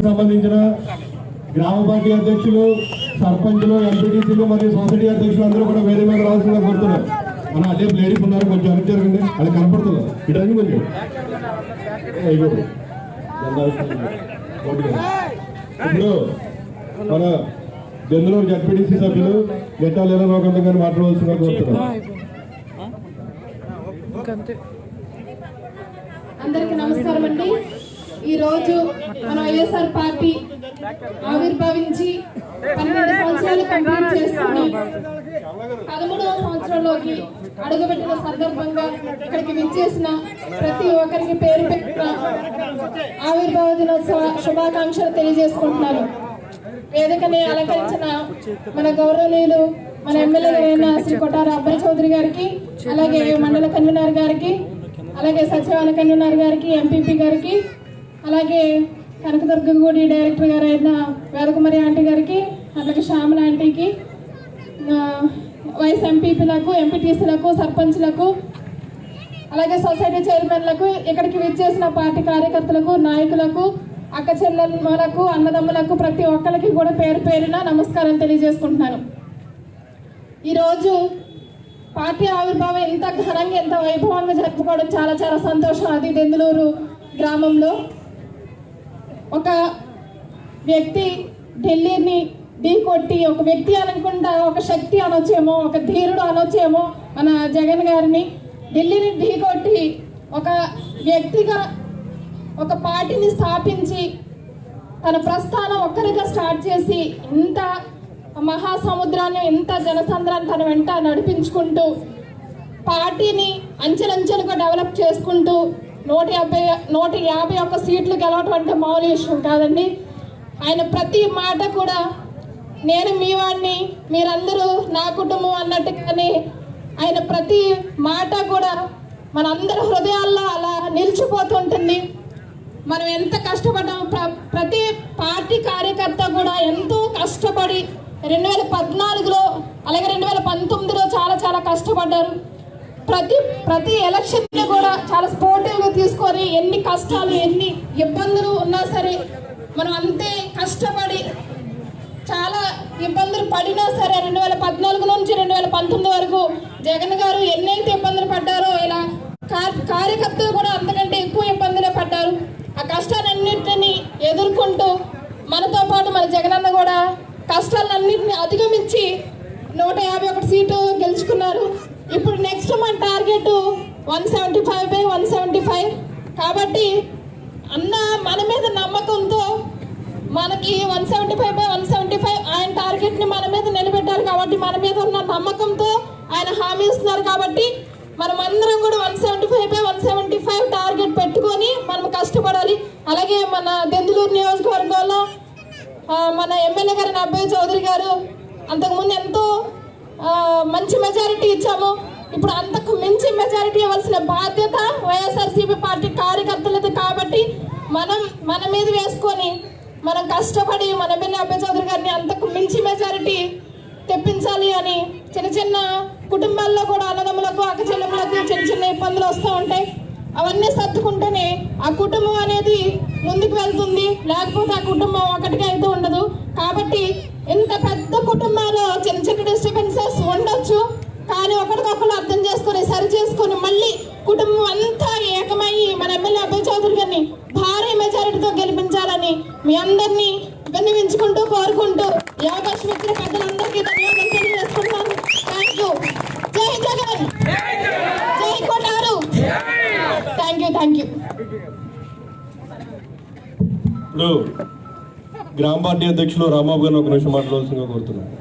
సంబంధించిన గ్రామ పార్టీ అధ్యక్షులు, సర్పంచులు, ఎంపీటీసీలు మరియు సొసైటీ అధ్యక్షులు అందరూ కూడా వేరే మీద రావాల్సిందిగా కోరుతున్నారు. మన అదే లేడీస్ ఉన్నారు, కొంచెం వెనక్కి జరగండి, అది కనపడుతుంది ఇటు అని కొంచెం. ఇప్పుడు మన జందులూరు జడ్పీటీసీ సభ్యులు గెట్టాల లోకంతో కానీ మాట్లాడవలసిందిగా కోరుతున్నారు. అందరికి నమస్కారం అండి. ఈరోజు మన వైఎస్ఆర్ పార్టీ ఆవిర్భవించి 12 సంవత్సరాలు కంప్లీట్ చేసుకుని 13వ సంవత్సరంలోకి అడుగుపెట్టిన సందర్భంగా ఇక్కడికి విచ్చేసిన ప్రతి ఒక్కరికి పేరు పెట్టిన ఆవిర్భావ దినోత్సవ శుభాకాంక్షలు తెలియజేసుకుంటున్నాను. వేదికని అలంకరించిన మన గౌరవనీయులు, మన ఎమ్మెల్యే అయిన శ్రీ కొట్టార అబ్బాయి చౌదరి గారికి, అలాగే మండల కన్వీనర్ గారికి, అలాగే సచివాలయ కన్వీనర్ గారికి, ఎంపీపీ గారికి, అలాగే కనకదుర్గగూడి డైరెక్టర్ గారు అయిన వేదకుమారి ఆంటీ గారికి, అలాగే శ్యామల ఆంటీకి, వైస్ ఎంపీపీలకు, ఎంపీటీసీలకు, సర్పంచ్లకు, అలాగే సొసైటీ చైర్మన్లకు, ఇక్కడికి విచ్చేసిన పార్టీ కార్యకర్తలకు, నాయకులకు, అక్క చెల్లెమ్మలకు, అన్నదమ్ములకు ప్రతి ఒక్కరికి కూడా పేరు పేరున నమస్కారం తెలియజేసుకుంటున్నాను. ఈరోజు పార్టీ ఆవిర్భావం ఎంత ఘనంగా, ఎంత వైభవంగా జరుపుకోవడం చాలా చాలా సంతోషం. అది దెందులూరు గ్రామంలో ఒక వ్యక్తి ఢిల్లీని ఢీకొట్టి, ఒక వ్యక్తి అనకుండా ఒక శక్తి అనొచ్చేమో, ఒక ధీరుడు అనొచ్చేమో మన జగన్ గారిని, ఢిల్లీని ఢీకొట్టి ఒక వ్యక్తిగా ఒక పార్టీని స్థాపించి తన ప్రస్థానం ఒక్కరిగా స్టార్ట్ చేసి ఇంత మహాసముద్రాన్ని, ఇంత జనసంద్రాన్ని తన వెంట నడిపించుకుంటూ పార్టీని అంచెలంచెలుగా డెవలప్ చేసుకుంటూ 151 సీట్లు గెలవటం అంటే మామూలు విషయం కాదండి. ఆయన ప్రతి మాట కూడా నేను మీ వాడిని, మీరందరూ నా కుటుంబం అన్నట్టుగానే ఆయన ప్రతి మాట కూడా మనందరి హృదయాల్లో అలా నిలిచిపోతుంటుంది. మనం ఎంత కష్టపడ్డాం, ప్రతి పార్టీ కార్యకర్త కూడా ఎంతో కష్టపడి 2014లో అలాగే 2019లో చాలా చాలా కష్టపడ్డారు. ప్రతి ఎలక్షన్ కూడా చాలా స్పోర్టివ్గా తీసుకొని ఎన్ని కష్టాలు, ఎన్ని ఇబ్బందులు ఉన్నా సరే మనం అంతే కష్టపడి చాలా ఇబ్బందులు పడినా సరే 2014 నుంచి 2019 వరకు జగన్ గారు ఎన్నైతే ఇబ్బందులు పడ్డారో ఇలా కార్యకర్తలు కూడా అంతకంటే ఎక్కువ ఇబ్బందులే పడ్డారు. ఆ కష్టాలన్నింటినీ ఎదుర్కొంటూ మనతో పాటు మన జగనన్న కూడా కష్టాలన్నింటినీ అధిగమించి 151 సీటు గెలుచుకున్నారు. ఇప్పుడు నెక్స్ట్ మన టార్గెట్ 175/175. కాబట్టి అన్న మన మీద నమ్మకంతో మనకి 175/175 ఆయన టార్గెట్ని మన మీద నిలబెట్టారు. కాబట్టి మన మీద ఉన్న నమ్మకంతో ఆయన హామీ ఇస్తున్నారు. కాబట్టి మనం అందరం కూడా 175/175 టార్గెట్ పెట్టుకొని మనం కష్టపడాలి. అలాగే మన దెందులూరు నియోజకవర్గంలో మన ఎమ్మెల్యే గారిని అబ్బాయి చౌదరి గారు అంతకుముందు ఎంతో మంచి మెజారిటీ ఇచ్చాము. ఇప్పుడు అంతకు మించి మెజారిటీ ఇవ్వాల్సిన బాధ్యత వైఎస్ఆర్సీపీ పార్టీ కార్యకర్తలది. కాబట్టి మన మీద వేసుకొని మనం కష్టపడి మన ఎమ్మెల్యే అబ్బాయి చౌదరి గారిని అంతకు మించి మెజారిటీ తెప్పించాలి అని చిన్న చిన్న కుటుంబాల్లో కూడా అన్నదమ్ములకు, అక్క చెల్లెమ్మలకు చిన్న చిన్న ఇబ్బందులు వస్తూ ఉంటాయి. అవన్నీ సర్దుకుంటేనే ఆ కుటుంబం అనేది ముందుకు వెళ్తుంది. లేకపోతే ఆ కుటుంబం ఒకటిగా అయితే ఉండదు. కాబట్టి ఇంత పెద్ద కుటుంబాల్లో చిన్న చిన్న డిస్టర్బెన్సెస్ ఉండొచ్చు, కానీ ఒకరికొకరు అర్థం చేసుకొని సరి చేసుకొని మళ్ళీ కుటుంబం అంతా ఏకమయ్యి మన ఎమ్మెల్యే అబ్బాయి చౌదరి గారిని భారీ మెజారిటీతో గెలిపించాలని మీ అందరినీ విన్నవించుకుంటూ కోరుకుంటూ ఈ అవకాశం ఇచ్చిన పెద్దలందరికీ ధన్యవాదాలు తెలియజేసుకుంటాను. Thank you. జై జగన్, జై కొట్టారు. Thank you. ఇప్పుడు గ్రామ పార్టీ అధ్యక్షులు రాంబాబు గారిని ఒక నిమిషం మాట్లాడాల్సిందిగా కోరుతున్నాను.